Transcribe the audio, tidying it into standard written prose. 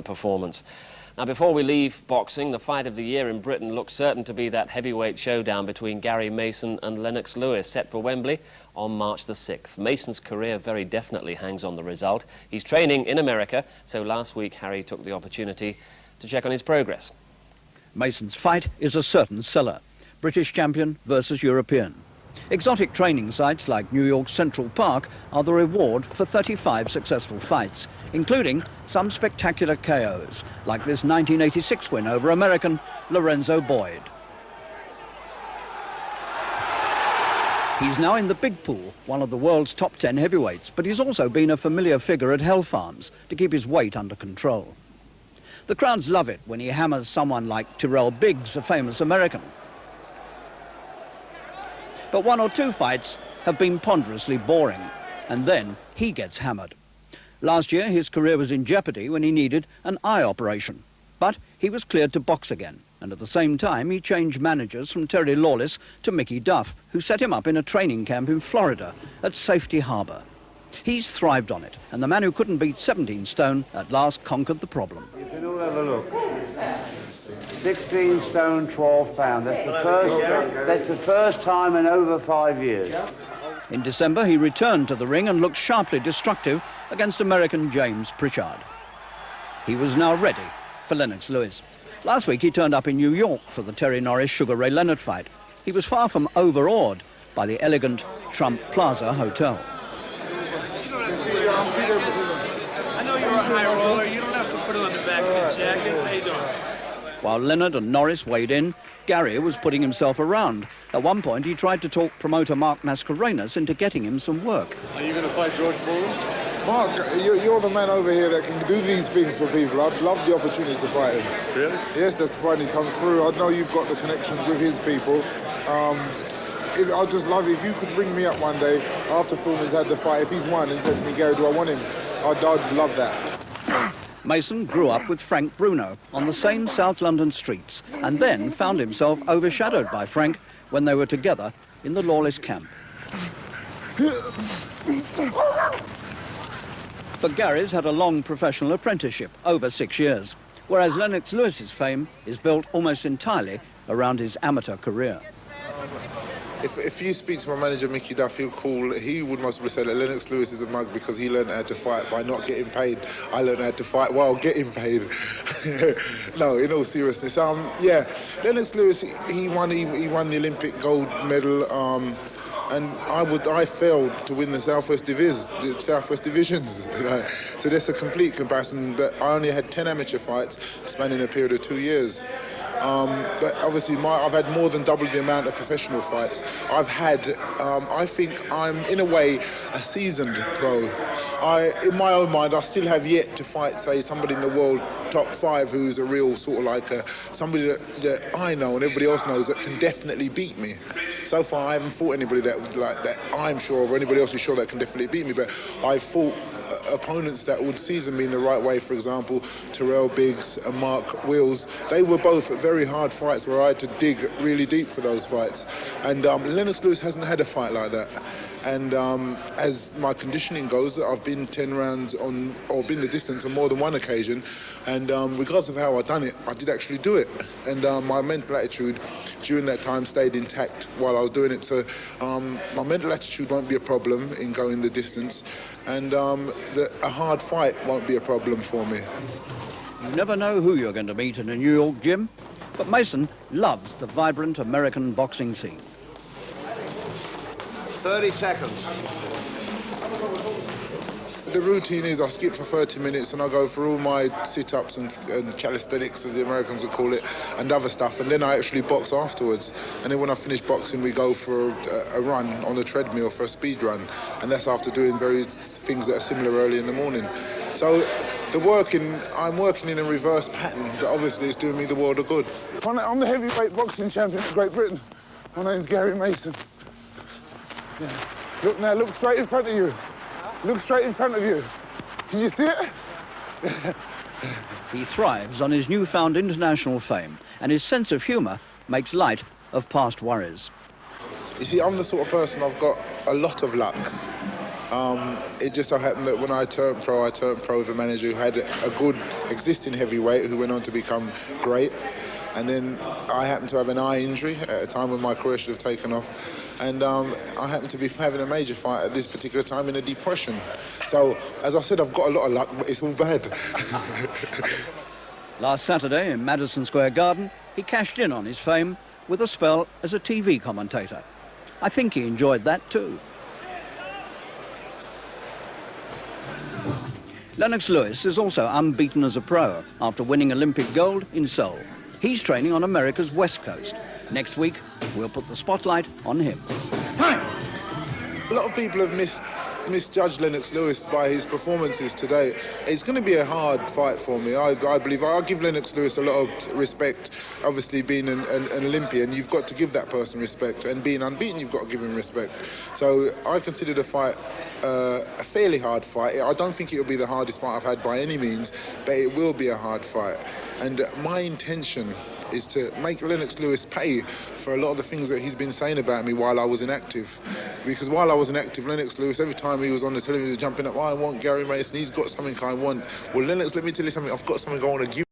performance. Now, before we leave boxing, the fight of the year in Britain looks certain to be that heavyweight showdown between Gary Mason and Lennox Lewis, set for Wembley on March the 6th. Mason's career very definitely hangs on the result. He's training in America, so last week Harry took the opportunity to check on his progress. Mason's fight is a certain seller. British champion versus European. Exotic training sites like New York's Central Park are the reward for 35 successful fights, including some spectacular KOs, like this 1986 win over American Lorenzo Boyd. He's now in the big pool, one of the world's top 10 heavyweights, but he's also been a familiar figure at Hell Farms to keep his weight under control. The crowds love it when he hammers someone like Tyrell Biggs, a famous American. But one or two fights have been ponderously boring, and then he gets hammered. Last year, his career was in jeopardy when he needed an eye operation. But he was cleared to box again, and at the same time, he changed managers from Terry Lawless to Mickey Duff, who set him up in a training camp in Florida at Safety Harbor. He's thrived on it, and the man who couldn't beat 17 stone at last conquered the problem. You can all have a look. 16 stone, 12 pound. That's the first time in over 5 years. In December, he returned to the ring and looked sharply destructive against American James Pritchard. He was now ready for Lennox Lewis. Last week, he turned up in New York for the Terry Norris-Sugar Ray Leonard fight. He was far from overawed by the elegant Trump Plaza Hotel. I know you're a high roller. You don't have to put it on the back of your jacket. How you doing? While Leonard and Norris weighed in, Gary was putting himself around. At one point, he tried to talk promoter Mark Mascarenhas into getting him some work. Are you going to fight George Foreman? Mark, you're the man over here that can do these things for people. I'd love the opportunity to fight him. Really? Yes, that's finally comes through. I know you've got the connections with his people. I'd just love it if you could ring me up one day after Foreman's had the fight. If he's won and said to me, Gary, do I want him? I'd love that. Mason grew up with Frank Bruno on the same South London streets and then found himself overshadowed by Frank when they were together in the Lawless camp. But Gary's had a long professional apprenticeship, over 6 years, whereas Lennox Lewis's fame is built almost entirely around his amateur career. If you speak to my manager, Mickey Duff, he would most probably say that Lennox Lewis is a mug because he learned how to fight by not getting paid. I learned how to fight while getting paid. No, in all seriousness. Yeah, Lennox Lewis, he won the Olympic gold medal, and I failed to win the Southwest Divisions. So that's a complete comparison, but I only had 10 amateur fights spanning a period of 2 years. But obviously I've had more than double the amount of professional fights. I've had, I think I'm in a way a seasoned pro. In my own mind, I still have yet to fight, say, somebody in the world top 5 who's a real sort of like somebody that I know and everybody else knows that can definitely beat me. So far I haven't fought anybody that I'm sure of, or anybody else who's sure that can definitely beat me, but I've fought opponents that would season me in the right way. For example, Tyrell Biggs and Mark Wills. They were both very hard fights where I had to dig really deep for those fights. And Lennox Lewis hasn't had a fight like that. And as my conditioning goes, I've been 10 rounds or been the distance on more than one occasion. And regardless of how I've done it, I did actually do it. And my mental attitude during that time stayed intact while I was doing it. So my mental attitude won't be a problem in going the distance. And a hard fight won't be a problem for me. You never know who you're going to meet in a New York gym, but Mason loves the vibrant American boxing scene. 30 seconds. The routine is I skip for 30 minutes and I go through all my sit-ups and calisthenics, as the Americans would call it, and other stuff, and then I actually box afterwards. And then when I finish boxing, we go for a run on the treadmill, for a speed run, and that's after doing various things that are similar early in the morning. So I'm working in a reverse pattern, but obviously it's doing me the world of good. I'm the heavyweight boxing champion of Great Britain. My name's Gary Mason. Yeah. Look now, look straight in front of you. Look straight in front of you. Can you see it? He thrives on his newfound international fame, and his sense of humour makes light of past worries. You see, I'm the sort of person, I've got a lot of luck. It just so happened that when I turned pro with a manager who had a good existing heavyweight who went on to become great. And then I happened to have an eye injury at a time when my career should have taken off. And I happened to be having a major fight at this particular time in a depression. So, as I said, I've got a lot of luck, but it's all bad. Last Saturday in Madison Square Garden, he cashed in on his fame with a spell as a TV commentator. I think he enjoyed that too. Lennox Lewis is also unbeaten as a pro after winning Olympic gold in Seoul. He's training on America's West Coast. Next week, we'll put the spotlight on him. Time! A lot of people have misjudged Lennox Lewis by his performances today. It's going to be a hard fight for me. I believe I give Lennox Lewis a lot of respect. Obviously, being an Olympian, you've got to give that person respect, and being unbeaten, you've got to give him respect. So I consider the fight a fairly hard fight. I don't think it'll be the hardest fight I've had by any means, but it will be a hard fight. And my intention is to make Lennox Lewis pay for a lot of the things that he's been saying about me while I was inactive. Because while I was inactive, Lennox Lewis, every time he was on the television, jumping up, oh, I want Gary Mason, he's got something I want. Well, Lennox, let me tell you something, I've got something I want to give.